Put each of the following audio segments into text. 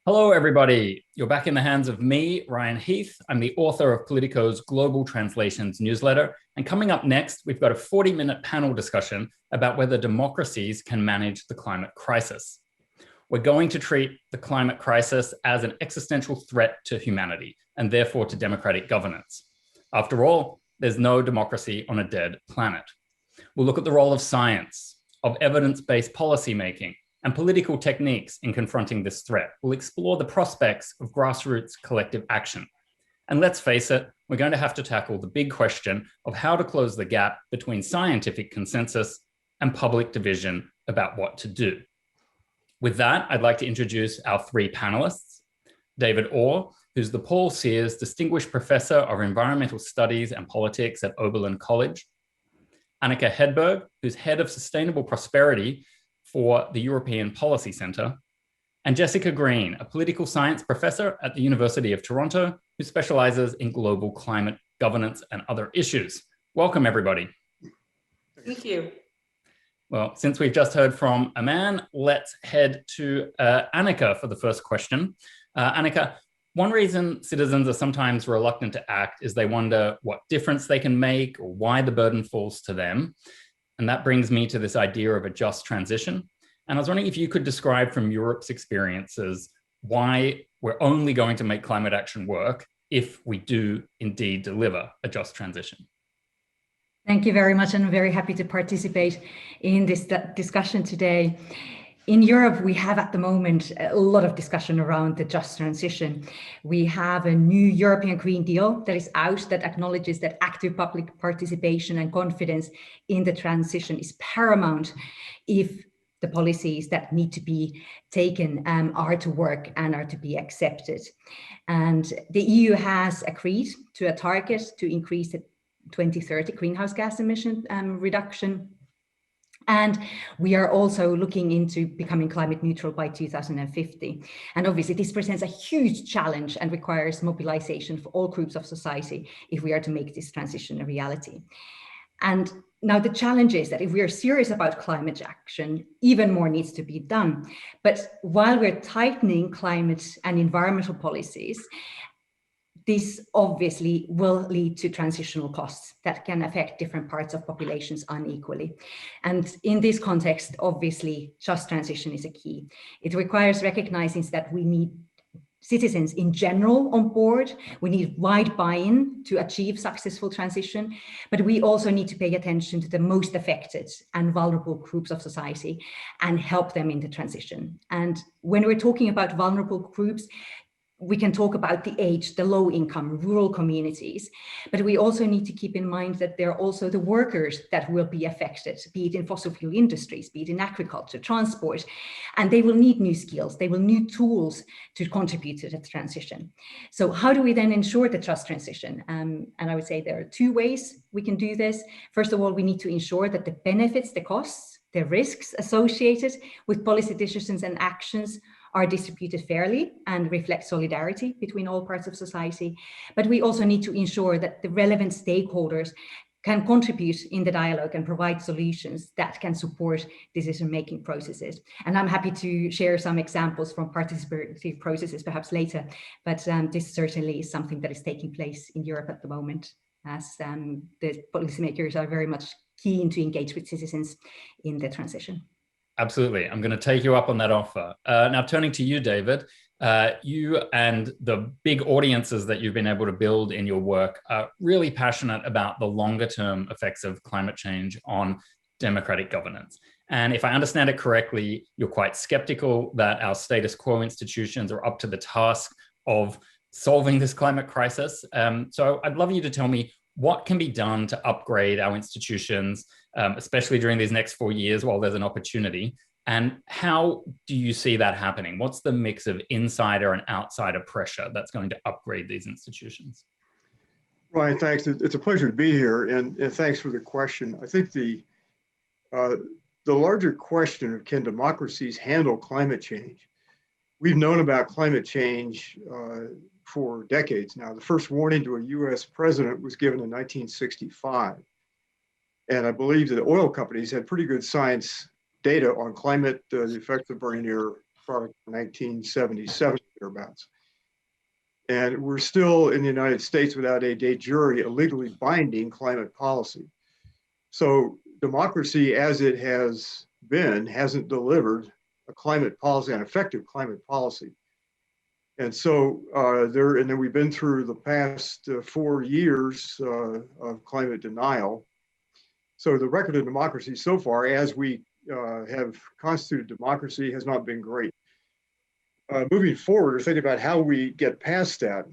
Hello, everybody. You're back in the hands of me, Ryan Heath. I'm the author of Politico's Global Translations newsletter. And coming up next, we've got a 40-minute panel discussion about whether democracies can manage the climate crisis. We're going to treat the climate crisis as an existential threat to humanity and therefore to democratic governance. After all, there's no democracy on a dead planet. We'll look at the role of science, of evidence-based policymaking, and political techniques in confronting this threat. We'll explore the prospects of grassroots collective action. And let's face it, we're going to have to tackle the big question of how to close the gap between scientific consensus and public division about what to do. With that, I'd like to introduce our three panelists. David Orr, who's the Paul Sears Distinguished Professor of Environmental Studies and Politics at Oberlin College. Annika Hedberg, who's Head of Sustainable Prosperity for the European Policy Centre, and Jessica Green, a political science professor at the University of Toronto, who specialises in global climate governance and other issues. Welcome, everybody. Thank you. Well, since we've just heard from a man, let's head to Annika for the first question. Annika, one reason citizens are sometimes reluctant to act is they wonder what difference they can make or why the burden falls to them. And that brings me to this idea of a just transition. And I was wondering if you could describe from Europe's experiences why we're only going to make climate action work if we do indeed deliver a just transition. Thank you very much, and I'm very happy to participate in this discussion today. In Europe, we have at the moment a lot of discussion around the just transition. We have a new European Green Deal that is out that acknowledges that active public participation and confidence in the transition is paramount if the policies that need to be taken are to work and are to be accepted. And the EU has agreed to a target to increase the 2030 greenhouse gas emission reduction. And we are also looking into becoming climate neutral by 2050. And obviously this presents a huge challenge and requires mobilization for all groups of society if we are to make this transition a reality. And now the challenge is that if we are serious about climate action, even more needs to be done. But while we're tightening climate and environmental policies, this obviously will lead to transitional costs that can affect different parts of populations unequally. And in this context, obviously, just transition is a key. It requires recognizing that we need citizens in general on board. We need wide buy-in to achieve successful transition, but we also need to pay attention to the most affected and vulnerable groups of society and help them in the transition. And when we're talking about vulnerable groups, we can talk about the aged, the low income, rural communities, but we also need to keep in mind that there are also the workers that will be affected, be it in fossil fuel industries, be it in agriculture, transport, and they will need new skills, they will need tools to contribute to the transition. So how do we then ensure the just transition? And I would say there are two ways we can do this. First of all, we need to ensure that the benefits, the costs, the risks associated with policy decisions and actions are distributed fairly and reflect solidarity between all parts of society. But we also need to ensure that the relevant stakeholders can contribute in the dialogue and provide solutions that can support decision-making processes. And I'm happy to share some examples from participatory processes perhaps later, but this certainly is something that is taking place in Europe at the moment, as the policymakers are very much keen to engage with citizens in the transition. Absolutely. I'm going to take you up on that offer. Now, turning to you, David, you and the big audiences that you've been able to build in your work are really passionate about the longer term effects of climate change on democratic governance. And if I understand it correctly, you're quite skeptical that our status quo institutions are up to the task of solving this climate crisis. So I'd love you to tell me what can be done to upgrade our institutions, especially during these next 4 years while there's an opportunity, and how do you see that happening? What's the mix of insider and outsider pressure that's going to upgrade these institutions? Ryan, thanks. It's a pleasure to be here, and thanks for the question. I think the larger question of can democracies handle climate change? We've known about climate change for decades now. The first warning to a US president was given in 1965. And I believe that oil companies had pretty good science data on climate, the effects of burning air product of 1977 thereabouts. And we're still in the United States without a de jure, a legally binding climate policy. So democracy as it has been hasn't delivered a climate policy, an effective climate policy. And so and then we've been through the past 4 years of climate denial. So the record of democracy so far, as we have constituted democracy, has not been great. Moving forward, or thinking about how we get past that,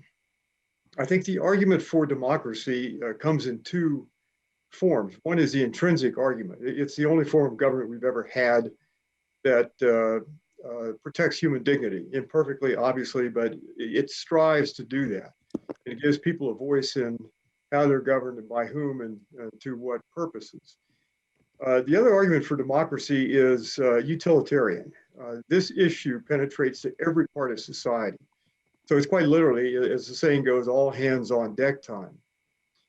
I think the argument for democracy comes in two forms. One is the intrinsic argument. It's the only form of government we've ever had that protects human dignity, imperfectly, obviously, but it strives to do that. It gives people a voice in how they're governed and by whom and to what purposes. The other argument for democracy is utilitarian. This issue penetrates to every part of society. So it's quite literally, as the saying goes, all hands on deck time.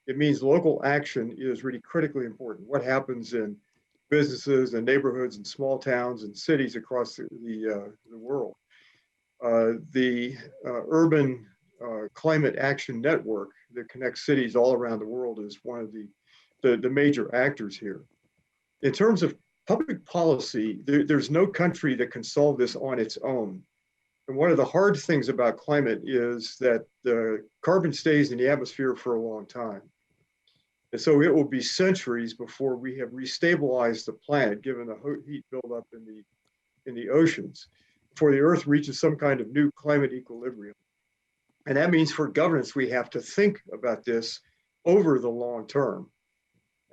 It means local action is really critically important. What happens in businesses and neighborhoods and small towns and cities across the world. The Urban Climate Action Network that connects cities all around the world is one of the major actors here. In terms of public policy, there's no country that can solve this on its own. And one of the hard things about climate is that the carbon stays in the atmosphere for a long time. And so it will be centuries before we have restabilized the planet, given the heat buildup in the oceans, before the Earth reaches some kind of new climate equilibrium. And that means for governance, we have to think about this over the long term.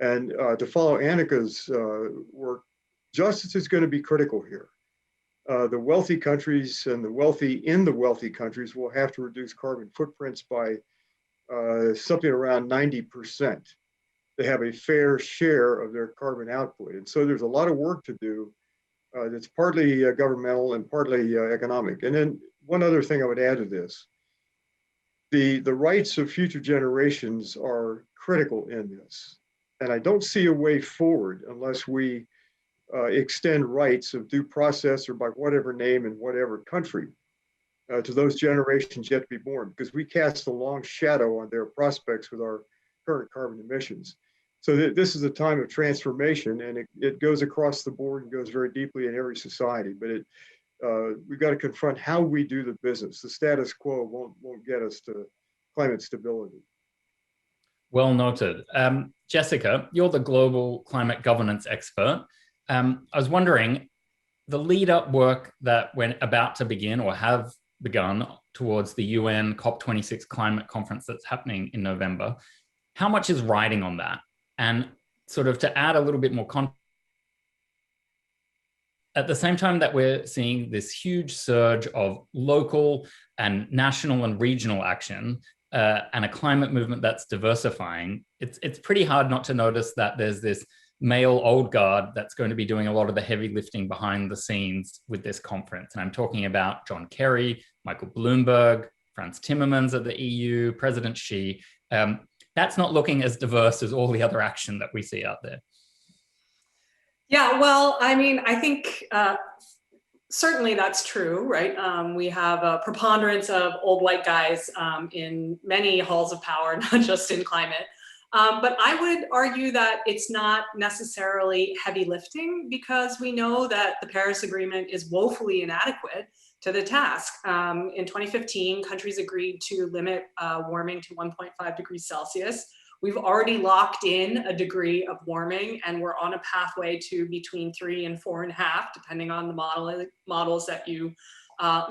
And to follow Annika's work, justice is going to be critical here. The wealthy countries and the wealthy in the wealthy countries will have to reduce carbon footprints by something around 90%. They have a fair share of their carbon output. And so there's a lot of work to do that's partly governmental and partly economic. And then one other thing I would add to this, the rights of future generations are critical in this. And I don't see a way forward unless we extend rights of due process or by whatever name in whatever country to those generations yet to be born, because we cast a long shadow on their prospects with our current carbon emissions. So this is a time of transformation, and it goes across the board and goes very deeply in every society. But we've got to confront how we do the business. The status quo won't get us to climate stability. Well noted. Jessica, you're the global climate governance expert. I was wondering, the lead-up work that we're about to begin or have begun towards the UN COP26 climate conference that's happening in November, how much is riding on that? And sort of to add a little bit more context, at the same time that we're seeing this huge surge of local and national and regional action and a climate movement that's diversifying, it's pretty hard not to notice that there's this male old guard that's going to be doing a lot of the heavy lifting behind the scenes with this conference. And I'm talking about John Kerry, Michael Bloomberg, Frans Timmermans at the EU, President Xi. That's not looking as diverse as all the other action that we see out there. Yeah, well, I mean, I think certainly that's true, right? We have a preponderance of old white guys in many halls of power, not just in climate. But I would argue that it's not necessarily heavy lifting, because we know that the Paris Agreement is woefully inadequate to the task. In 2015, countries agreed to limit warming to 1.5 degrees Celsius. We've already locked in a degree of warming, and we're on a pathway to between 3 and 4.5, depending on the models that you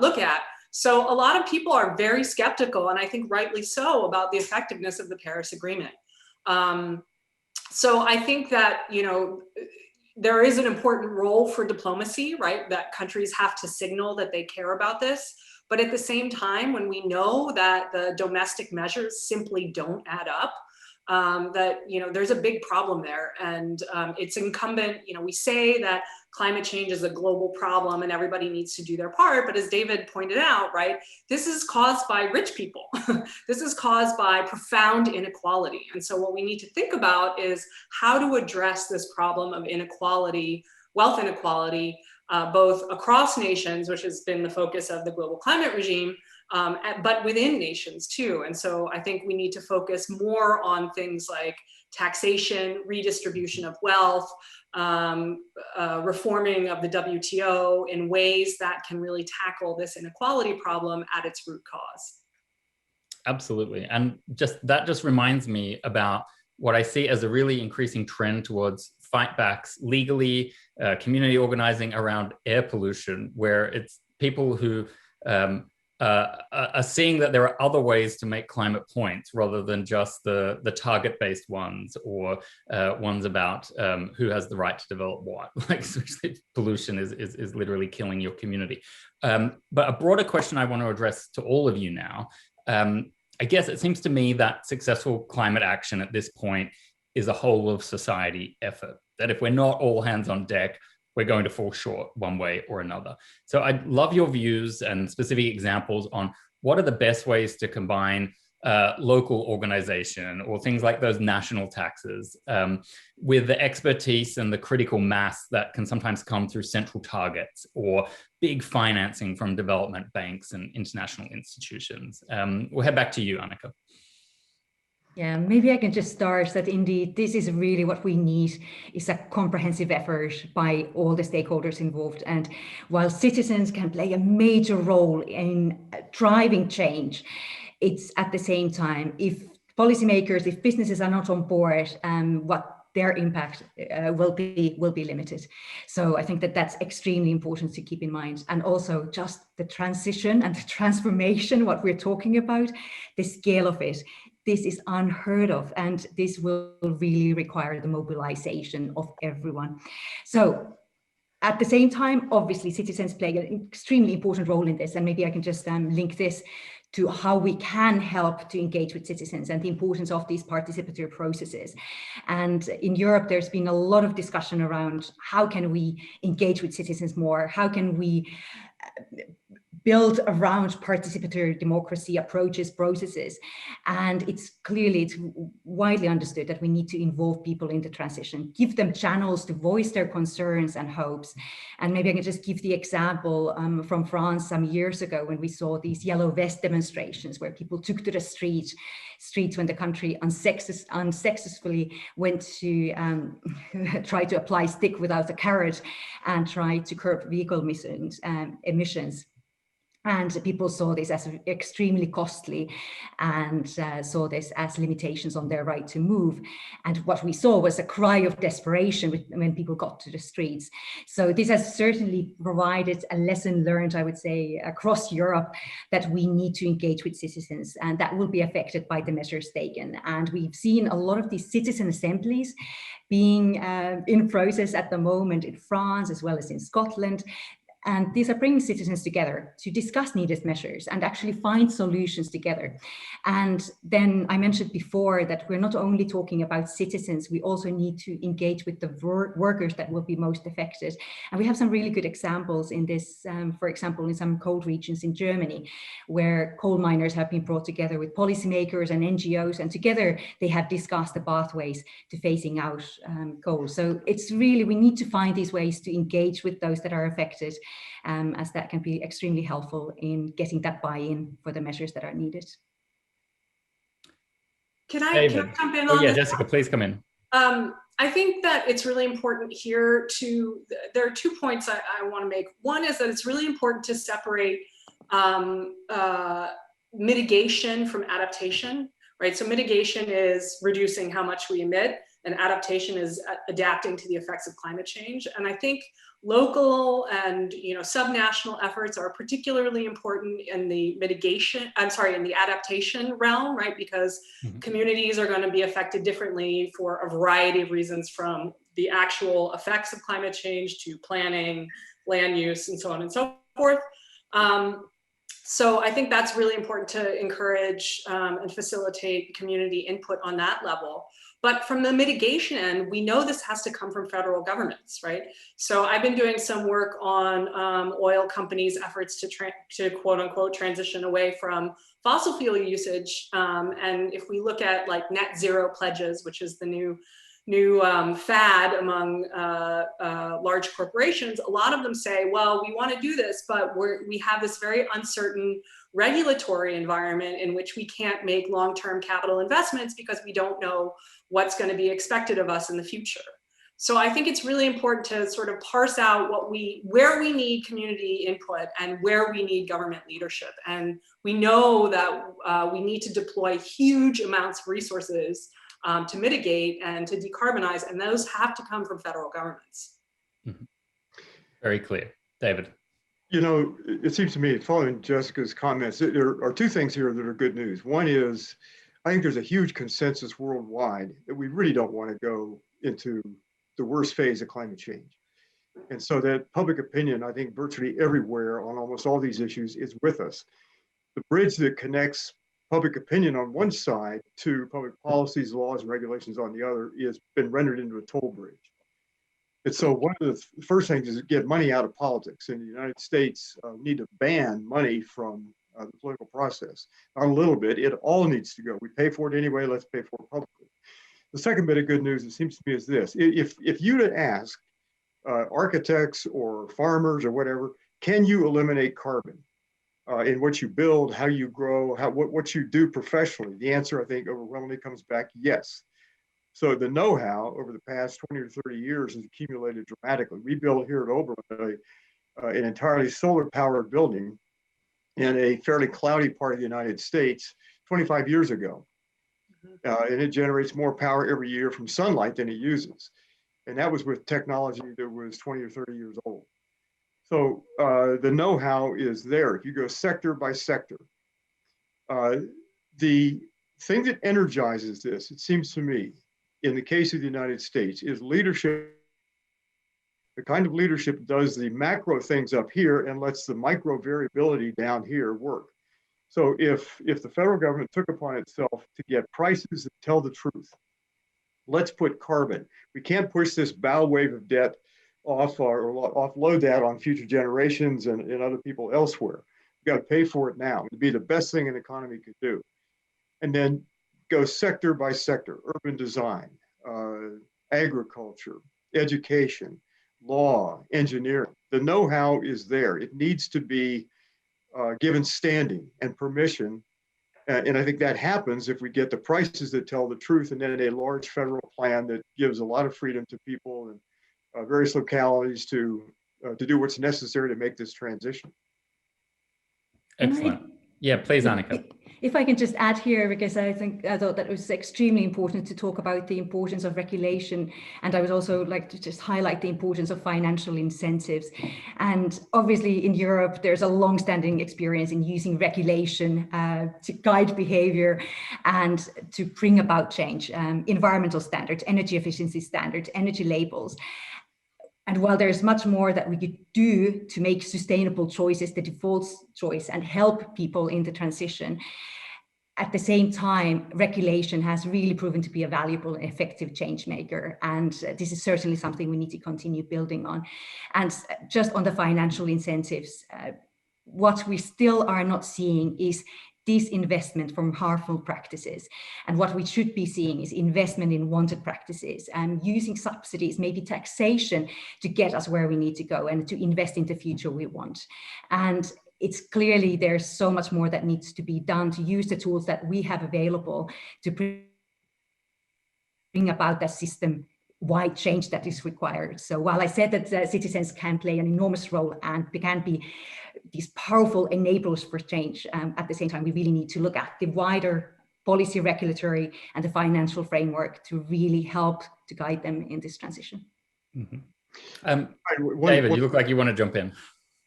look at. So a lot of people are very skeptical, and I think rightly so, about the effectiveness of the Paris Agreement. So I think that, you know, there is an important role for diplomacy, right? That countries have to signal that they care about this. But at the same time, when we know that the domestic measures simply don't add up, that, you know, there's a big problem there. And it's incumbent, you know, we say that climate change is a global problem and everybody needs to do their part. But as David pointed out, right, this is caused by rich people. This is caused by profound inequality. And so what we need to think about is how to address this problem of inequality, wealth inequality, both across nations, which has been the focus of the global climate regime, but within nations too. And so I think we need to focus more on things like taxation, redistribution of wealth, reforming of the WTO in ways that can really tackle this inequality problem at its root cause. Absolutely. And that just reminds me about what I see as a really increasing trend towards fightbacks legally, community organizing around air pollution, where it's people who are seeing that there are other ways to make climate points rather than just the target-based ones, or ones about who has the right to develop what. Like, pollution is literally killing your community. But a broader question I want to address to all of you now, I guess it seems to me that successful climate action at this point is a whole of society effort, that if we're not all hands on deck, we're going to fall short one way or another. So I'd love your views and specific examples on what are the best ways to combine local organization or things like those national taxes with the expertise and the critical mass that can sometimes come through central targets or big financing from development banks and international institutions. We'll head back to you, Annika. Yeah, maybe I can just start that indeed this is really what we need, is a comprehensive effort by all the stakeholders involved. And while citizens can play a major role in driving change, it's at the same time, if policymakers, if businesses are not on board, what their impact will be limited. So I think that that's extremely important to keep in mind. And also just the transition and the transformation, what we're talking about, the scale of it. This is unheard of, and this will really require the mobilization of everyone. So at the same time, obviously, citizens play an extremely important role in this, and maybe I can just link this to how we can help to engage with citizens and the importance of these participatory processes. And in Europe, there's been a lot of discussion around how can we engage with citizens more, how can we build around participatory democracy approaches, processes. And it's widely understood that we need to involve people in the transition, give them channels to voice their concerns and hopes. And maybe I can just give the example from France some years ago when we saw these yellow vest demonstrations where people took to the streets when the country unsuccessfully went to try to apply stick without a carrot and try to curb vehicle emissions. And people saw this as extremely costly and saw this as limitations on their right to move. And what we saw was a cry of desperation when people got to the streets. So this has certainly provided a lesson learned, I would say, across Europe, that we need to engage with citizens, and that will be affected by the measures taken. And we've seen a lot of these citizen assemblies being in process at the moment in France as well as in Scotland. And these are bringing citizens together to discuss needed measures and actually find solutions together. And then I mentioned before that we're not only talking about citizens, we also need to engage with the workers that will be most affected. And we have some really good examples in this, for example, in some coal regions in Germany, where coal miners have been brought together with policymakers and NGOs, and together they have discussed the pathways to phasing out coal. So it's really, we need to find these ways to engage with those that are affected, as that can be extremely helpful in getting that buy-in for the measures that are needed. Can I jump in on yeah, this? Jessica, please come in. I think that it's really important here there are 2 points I want to make. One is that it's really important to separate mitigation from adaptation, right? So mitigation is reducing how much we emit, and adaptation is adapting to the effects of climate change. And I think local and subnational efforts are particularly important in the in the adaptation realm, right? Because communities are going to be affected differently for a variety of reasons, from the actual effects of climate change to planning, land use, and so on and so forth. So I think that's really important to encourage and facilitate community input on that level. But from the mitigation end, we know this has to come from federal governments, right? So I've been doing some work on oil companies' efforts to quote unquote transition away from fossil fuel usage. And if we look at like net zero pledges, which is the new fad among large corporations, a lot of them say, well, we want to do this, but we have this very uncertain regulatory environment in which we can't make long-term capital investments because we don't know what's going to be expected of us in the future. So I think it's really important to sort of parse out where we need community input and where we need government leadership. And we know that we need to deploy huge amounts of resources to mitigate and to decarbonize, and those have to come from federal governments. Mm-hmm. Very clear. David. You know, it seems to me, following Jessica's comments, there are two things here that are good news. One is, I think there's a huge consensus worldwide that we really don't want to go into the worst phase of climate change. And so that public opinion, I think virtually everywhere on almost all these issues is with us. The bridge that connects public opinion on one side to public policies, laws, and regulations on the other has been rendered into a toll bridge. And so one of the first things is to get money out of politics. In the United States, we need to ban money from the political process. Not a little bit, it all needs to go. We pay for it anyway, let's pay for it publicly. The second bit of good news, it seems to me, is this. If you'd ask architects or farmers or whatever, can you eliminate carbon in what you build, how you grow, what you do professionally? The answer, I think, overwhelmingly comes back yes. So the know-how over the past 20 or 30 years has accumulated dramatically. We built here at Oberlin an entirely solar-powered building in a fairly cloudy part of the United States 25 years ago. And it generates more power every year from sunlight than it uses. And that was with technology that was 20 or 30 years old. So the know-how is there. If you go sector by sector, the thing that energizes this, it seems to me, in the case of the United States, is leadership. The kind of leadership that does the macro things up here and lets the micro variability down here work. So if the federal government took upon itself to get prices that tell the truth, let's put carbon. We can't push this bow wave of debt off or offload that on future generations and other people elsewhere. We've got to pay for it now. It'd be the best thing an economy could do. And then go sector by sector: urban design, agriculture, education, law, engineering. The know-how is there. It needs to be given standing and permission. And I think that happens if we get the prices that tell the truth, and then a large federal plan that gives a lot of freedom to people and various localities to do what's necessary to make this transition. Excellent. Yeah, please, Annika. If I can just add here, because I thought that it was extremely important to talk about the importance of regulation. And I would also like to just highlight the importance of financial incentives. And obviously in Europe, there's a long-standing experience in using regulation to guide behavior and to bring about change. Environmental standards, energy efficiency standards, energy labels. And while there's much more that we could do to make sustainable choices the default choice and help people in the transition, at the same time, regulation has really proven to be a valuable and effective change maker. And this is certainly something we need to continue building on. And just on the financial incentives, what we still are not seeing is disinvestment from harmful practices. And what we should be seeing is investment in wanted practices and using subsidies, maybe taxation, to get us where we need to go and to invest in the future we want. And it's clearly there's so much more that needs to be done to use the tools that we have available to bring about that system-wide change that is required. So while I said that citizens can play an enormous role and can be these powerful enablers for change, at the same time, we really need to look at the wider policy, regulatory, and the financial framework to really help to guide them in this transition. Mm-hmm. David, you look like you want to jump in.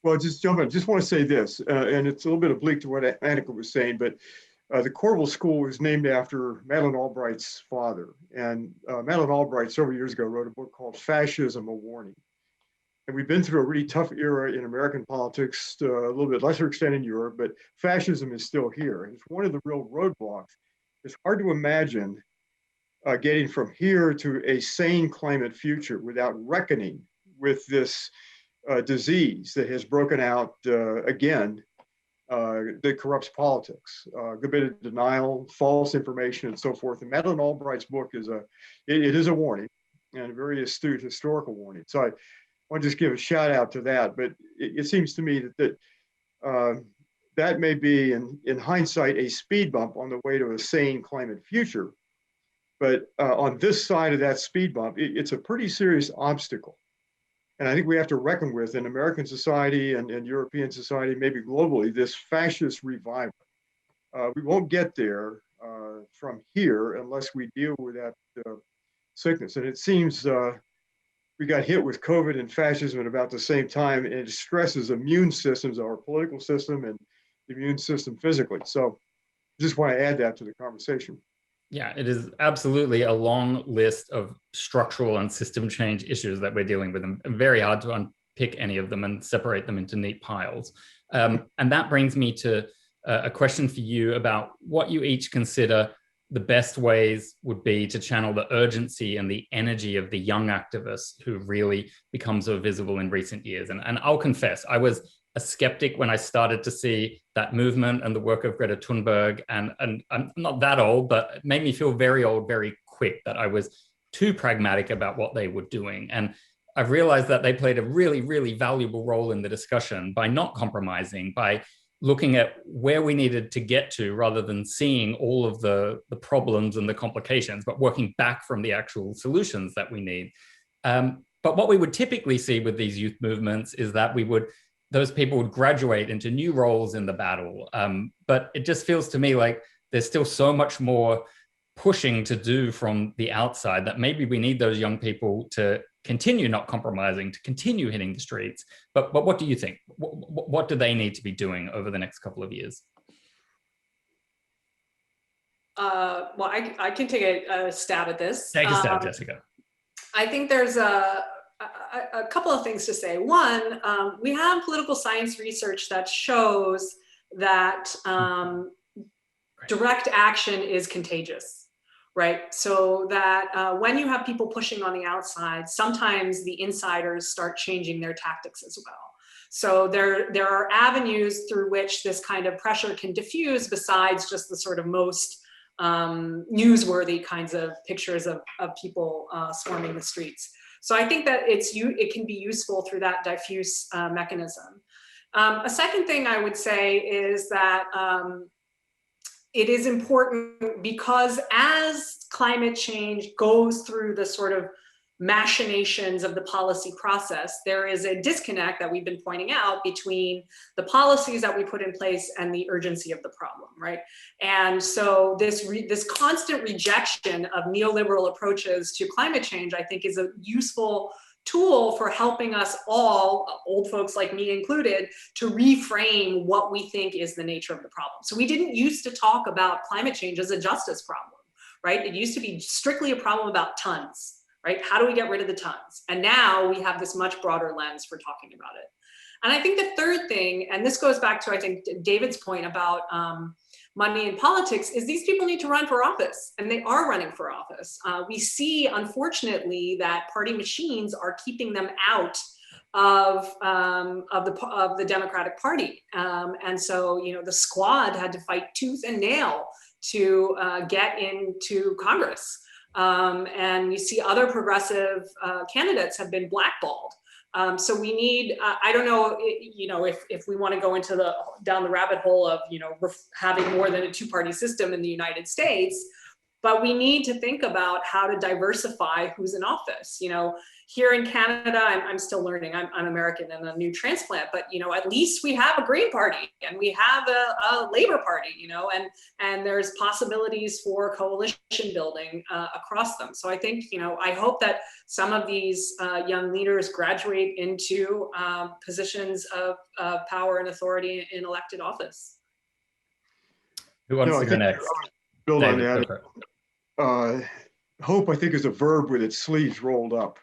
Well, just jump in. Just want to say this, and it's a little bit oblique to what Annika was saying, but the Cornwall School was named after Madeleine Albright's father. And Madeleine Albright several years ago wrote a book called Fascism, A Warning. And we've been through a really tough era in American politics, a little bit lesser extent in Europe, but fascism is still here. And it's one of the real roadblocks. It's hard to imagine getting from here to a sane climate future without reckoning with this disease that has broken out again, that corrupts politics, a good bit of denial, false information, and so forth. And Madeleine Albright's book is it is a warning. and a very astute historical warning. So I want to just give a shout out to that. But it seems to me that may be, in hindsight, a speed bump on the way to a sane climate future. But on this side of that speed bump, it's a pretty serious obstacle. And I think we have to reckon with, in American society and European society, maybe globally, this fascist revival. We won't get there from here unless we deal with that sickness. And it seems we got hit with COVID and fascism at about the same time, and it stresses immune systems, our political system, and the immune system physically. So I just want to add that to the conversation. Yeah, it is absolutely a long list of structural and system change issues that we're dealing with, and very hard to unpick any of them and separate them into neat piles. And that brings me to a question for you about what you each consider the best ways would be to channel the urgency and the energy of the young activists who really become so visible in recent years. And I'll confess, I was a skeptic when I started to see that movement and the work of Greta Thunberg. And I'm not that old, but it made me feel very old very quick, that I was too pragmatic about what they were doing. And I've realized that they played a really, really valuable role in the discussion by not compromising, by looking at where we needed to get to rather than seeing all of the problems and the complications, but working back from the actual solutions that we need. But what we would typically see with these youth movements is that those people would graduate into new roles in the battle. But it just feels to me like there's still so much more pushing to do from the outside, that maybe we need those young people to continue not compromising, to continue hitting the streets. But what do you think? What do they need to be doing over the next couple of years? Well, I can take a stab at this. Take a stab, Jessica. I think there's a couple of things to say. One, we have political science research that shows that direct action is contagious. Right, so that when you have people pushing on the outside, sometimes the insiders start changing their tactics as well. So there are avenues through which this kind of pressure can diffuse, besides just the sort of most newsworthy kinds of pictures of people swarming the streets. So I think that it can be useful through that diffuse mechanism. A second thing I would say is that it is important because as climate change goes through the sort of machinations of the policy process, there is a disconnect that we've been pointing out between the policies that we put in place and the urgency of the problem, right? And so this constant rejection of neoliberal approaches to climate change, I think, is a useful tool for helping us all, old folks like me included, to reframe what we think is the nature of the problem. So we didn't used to talk about climate change as a justice problem, right? It used to be strictly a problem about tons, right? How do we get rid of the tons? And now we have this much broader lens for talking about it. And I think the third thing, and this goes back to, I think, David's point about money in politics, is these people need to run for office, and they are running for office. We see, unfortunately, that party machines are keeping them out of the Democratic Party, and so the Squad had to fight tooth and nail to get into Congress, and we see other progressive candidates have been blackballed. So we need, I don't know, if we want to go into down the rabbit hole of, having more than a two-party system in the United States, but we need to think about how to diversify who's in office. Here in Canada, I'm still learning, I'm American and a new transplant, but at least we have a Green Party and we have a Labor Party, and there's possibilities for coalition building across them. So I think, I hope that some of these young leaders graduate into positions of power and authority in elected office. Who wants to go next? Build David, on that. Hope, I think, is a verb with its sleeves rolled up.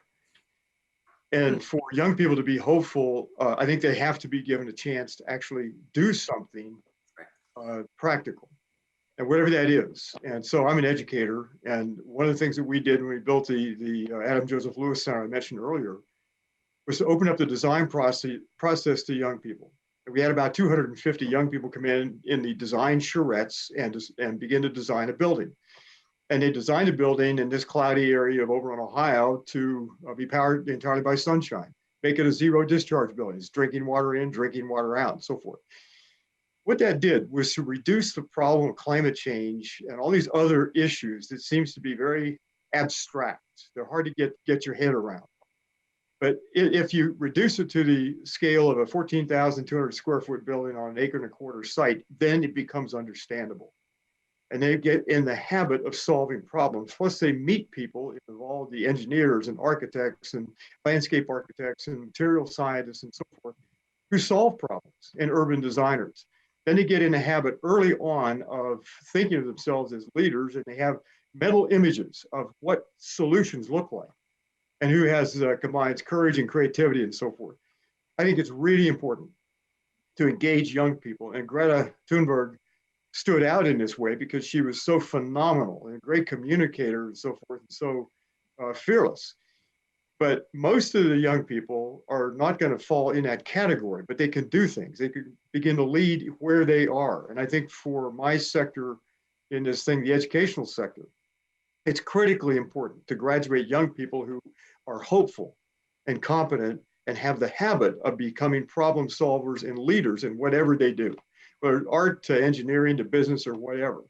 And for young people to be hopeful, I think they have to be given a chance to actually do something practical, and whatever that is. And so I'm an educator, and one of the things that we did when we built the Adam Joseph Lewis Center I mentioned earlier was to open up the design process to young people. And we had about 250 young people come in the design charrettes and begin to design a building. And they designed a building in this cloudy area of over in Ohio to be powered entirely by sunshine, make it a zero discharge building. It's drinking water in, drinking water out, and so forth. What that did was to reduce the problem of climate change and all these other issues that seems to be very abstract. They're hard to get your head around. But if you reduce it to the scale of a 14,200 square foot building on an 1.25 acre site, then it becomes understandable. And they get in the habit of solving problems. Plus they meet people involved, the engineers and architects and landscape architects and material scientists and so forth, who solve problems, and urban designers. Then they get in the habit early on of thinking of themselves as leaders, and they have mental images of what solutions look like and who has combines courage and creativity and so forth. I think it's really important to engage young people, and Greta Thunberg stood out in this way because she was so phenomenal and a great communicator and so forth, and so fearless. But most of the young people are not going to fall in that category, but they can do things. They can begin to lead where they are. And I think for my sector in this thing, the educational sector, it's critically important to graduate young people who are hopeful and competent and have the habit of becoming problem solvers and leaders in whatever they do, whether art to engineering to business or whatever.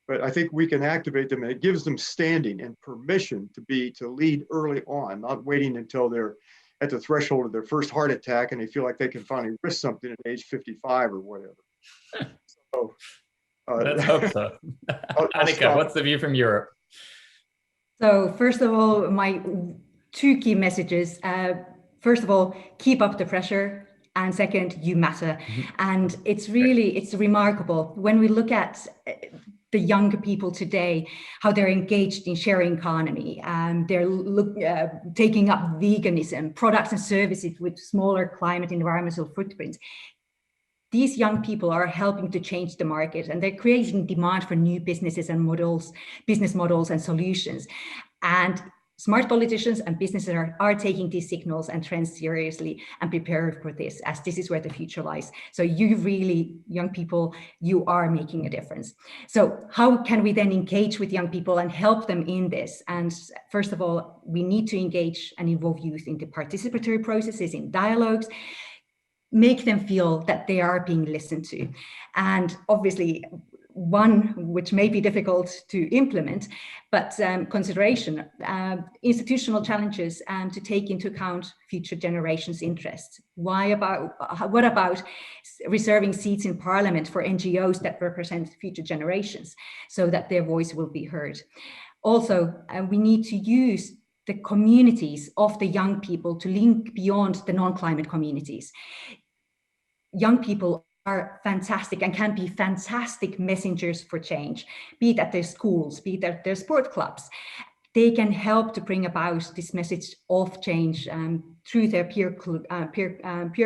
But I think we can activate them, and it gives them standing and permission to lead early on, not waiting until they're at the threshold of their first heart attack and they feel like they can finally risk something at age 55 or whatever. So, let's hope so. Annika, what's the view from Europe? So first of all, my 2 key messages. First of all, keep up the pressure. And second, you matter. And it's remarkable when we look at the younger people today, how they're engaged in sharing economy, and they're taking up veganism, products and services with smaller climate environmental footprints. These young people are helping to change the market, and they're creating demand for new businesses and business models and solutions. And smart politicians and businesses are taking these signals and trends seriously and preparing for this, as this is where the future lies. So you really, young people, you are making a difference. So how can we then engage with young people and help them in this? And first of all, we need to engage and involve youth in the participatory processes, in dialogues, make them feel that they are being listened to. And obviously, one which may be difficult to implement, but consideration, institutional challenges, and to take into account future generations' interests. What about reserving seats in Parliament for NGOs that represent future generations so that their voice will be heard? Also, we need to use the communities of the young people to link beyond the non-climate communities. Young people are fantastic and can be fantastic messengers for change, be it at their schools, be it at their sport clubs. They can help to bring about this message of change through their peer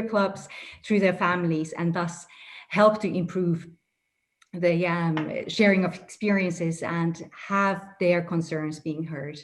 clubs, through their families, and thus help to improve the sharing of experiences and have their concerns being heard.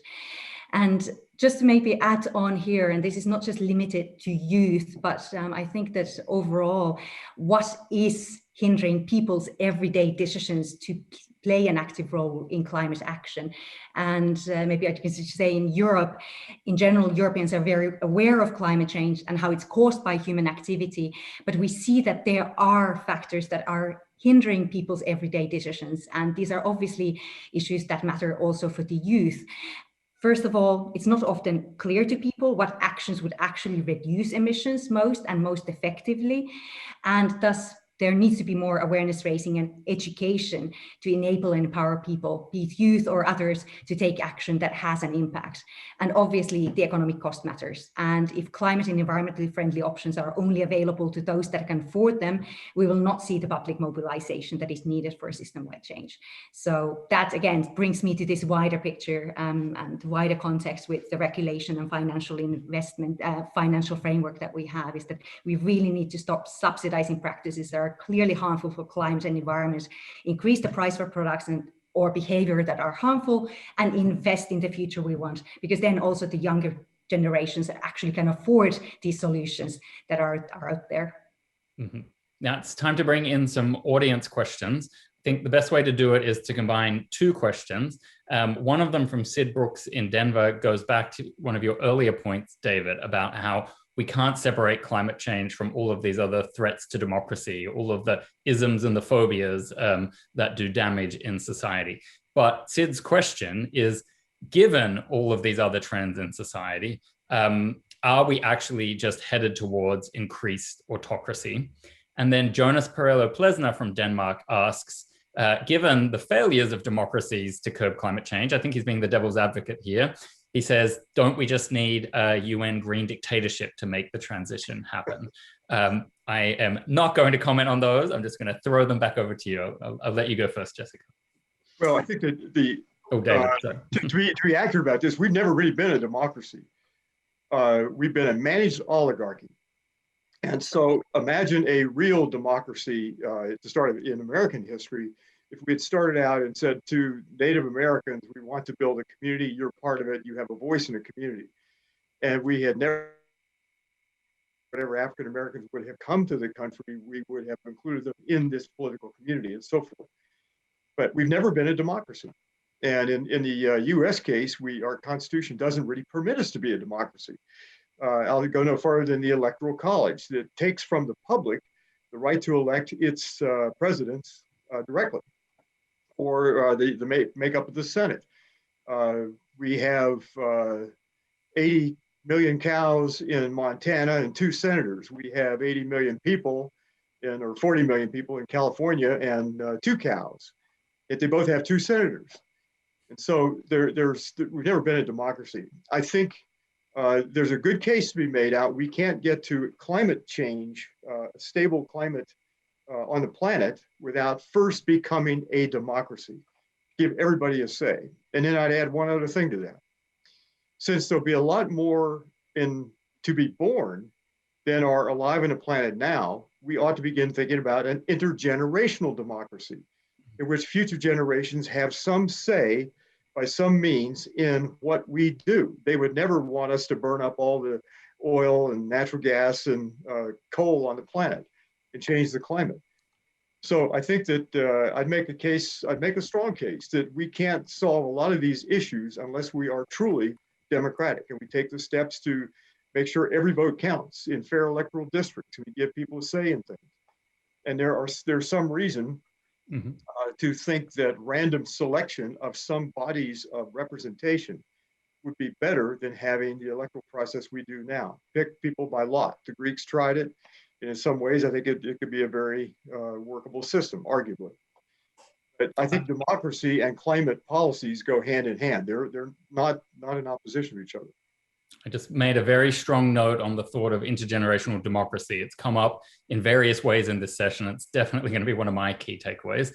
And just to maybe add on here, and this is not just limited to youth, but I think that overall, what is hindering people's everyday decisions to play an active role in climate action? And maybe I can say in Europe, in general, Europeans are very aware of climate change and how it's caused by human activity, but we see that there are factors that are hindering people's everyday decisions. And these are obviously issues that matter also for the youth. First of all, it's not often clear to people what actions would actually reduce emissions most and most effectively. And thus, there needs to be more awareness raising and education to enable and empower people, be it youth or others, to take action that has an impact. And obviously, the economic cost matters. And if climate and environmentally friendly options are only available to those that can afford them, we will not see the public mobilization that is needed for a system-wide change. So that, again, brings me to this wider picture and wider context with the regulation and financial investment, financial framework that we have, is that we really need to stop subsidizing practices that are clearly harmful for climate and environment, increase the price for products or behavior that are harmful, and invest in the future we want, because then also the younger generations that actually can afford these solutions that are out there. Mm-hmm. Now it's time to bring in some audience questions. I think the best way to do it is to combine two questions. One of them from Sid Brooks in Denver goes back to one of your earlier points, David, about how we can't separate climate change from all of these other threats to democracy, all of the isms and the phobias that do damage in society. But Sid's question is, given all of these other trends in society, are we actually just headed towards increased autocracy? And then Jonas Perello-Plesner from Denmark asks, given the failures of democracies to curb climate change, I think he's being the devil's advocate here. He says, don't we just need a UN green dictatorship to make the transition happen? I am not going to comment on those. I'm just going to throw them back over to you. I'll let you go first, Jessica. Well, I think that David, to be accurate about this, we've never really been a democracy. We've been a managed oligarchy. And so imagine a real democracy to start in American history. If we had started out and said to Native Americans, we want to build a community, you're part of it, you have a voice in the community. And we had never, whatever African Americans would have come to the country, we would have included them in this political community and so forth. But we've never been a democracy. And in the US case, our Constitution doesn't really permit us to be a democracy. I'll go no farther than the Electoral College that takes from the public the right to elect its presidents directly, or the makeup of the Senate. We have 80 million cows in Montana and 2 senators. We have 80 million people or 40 million people in California and 2 cows. Yet they both have 2 senators. And so we've never been a democracy. I think there's a good case to be made out. We can't get to climate change, a stable climate on the planet without first becoming a democracy. Give everybody a say. And then I'd add one other thing to that. Since there'll be a lot more to be born than are alive on the planet now, we ought to begin thinking about an intergenerational democracy in which future generations have some say by some means in what we do. They would never want us to burn up all the oil and natural gas and coal on the planet and change the climate. So I think that I'd make a strong case that we can't solve a lot of these issues unless we are truly democratic and we take the steps to make sure every vote counts in fair electoral districts and we give people a say in things. And there's some reason to think that random selection of some bodies of representation would be better than having the electoral process we do now. Pick people by lot. The Greeks tried it. And in some ways, I think it could be a very workable system, arguably. But I think democracy and climate policies go hand in hand. They're not in opposition to each other. I just made a very strong note on the thought of intergenerational democracy. It's come up in various ways in this session. It's definitely going to be one of my key takeaways.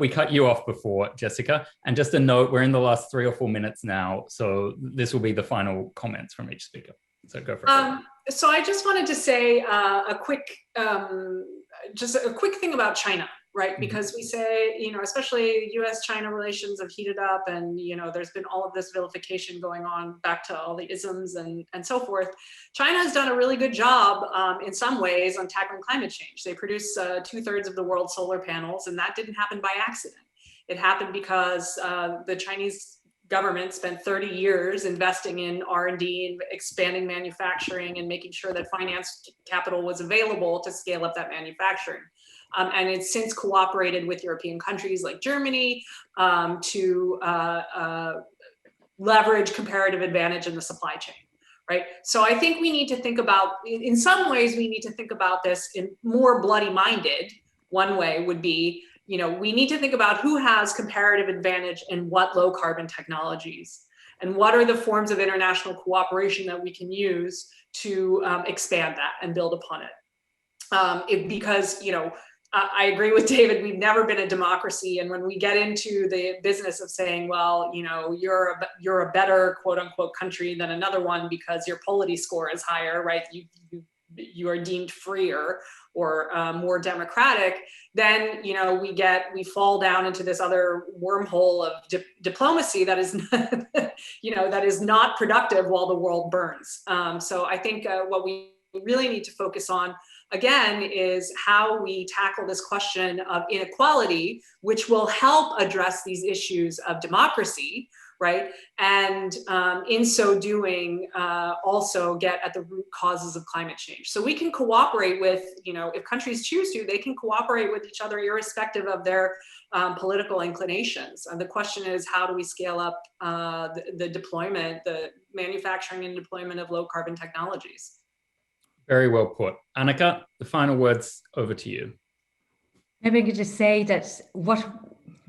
We cut you off before, Jessica. And just a note, we're in the last 3 or 4 minutes now. So this will be the final comments from each speaker. So go for it. So I just wanted to say a quick thing about China, right? Because we say, especially US-China relations have heated up and, there's been all of this vilification going on back to all the isms and so forth. China has done a really good job in some ways on tackling climate change. They produce 2/3 of the world's solar panels, and that didn't happen by accident. It happened because the Chinese government spent 30 years investing in R&D and expanding manufacturing and making sure that finance capital was available to scale up that manufacturing. And it's since cooperated with European countries like Germany to leverage comparative advantage in the supply chain, right? So I think we need to think about, in some ways, we need to think about this in more bloody-minded. One way would be, we need to think about who has comparative advantage and what low carbon technologies, and what are the forms of international cooperation that we can use to expand that and build upon it. Because, I agree with David, we've never been a democracy. And when we get into the business of saying, well, you're a better quote unquote country than another one because your polity score is higher, right? You are deemed freer or more democratic, then we fall down into this other wormhole of diplomacy that is that is not productive while the world burns. So I think what we really need to focus on again, is how we tackle this question of inequality, which will help address these issues of democracy, right? And in so doing, also get at the root causes of climate change. So we can cooperate with, if countries choose to, they can cooperate with each other irrespective of their political inclinations. And the question is, how do we scale up the deployment, the manufacturing and deployment of low carbon technologies? Very well put. Annika, the final words over to you. Maybe I could just say that what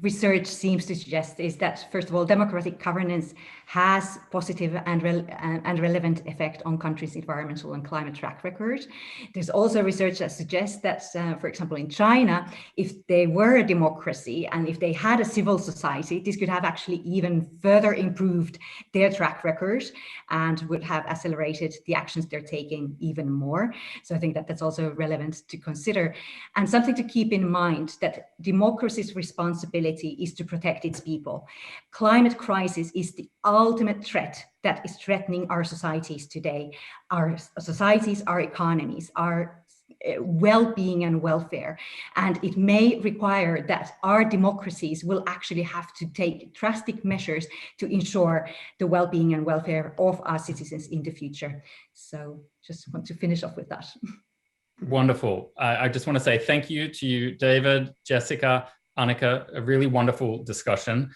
research seems to suggest is that, first of all, democratic governance has positive and relevant effect on countries' environmental and climate track record. There's also research that suggests that, for example, in China, if they were a democracy and if they had a civil society, this could have actually even further improved their track record and would have accelerated the actions they're taking even more. So I think that that's also relevant to consider. And something to keep in mind, that democracy's responsibility is to protect its people. Climate crisis is the ultimate threat that is threatening our societies today, our societies, our economies, our well-being and welfare. And it may require that our democracies will actually have to take drastic measures to ensure the well-being and welfare of our citizens in the future. So just want to finish off with that. Wonderful. I just want to say thank you to you, David, Jessica, Annika, a really wonderful discussion.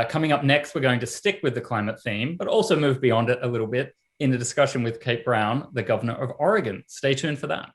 Coming up next, we're going to stick with the climate theme, but also move beyond it a little bit in the discussion with Kate Brown, the governor of Oregon. Stay tuned for that.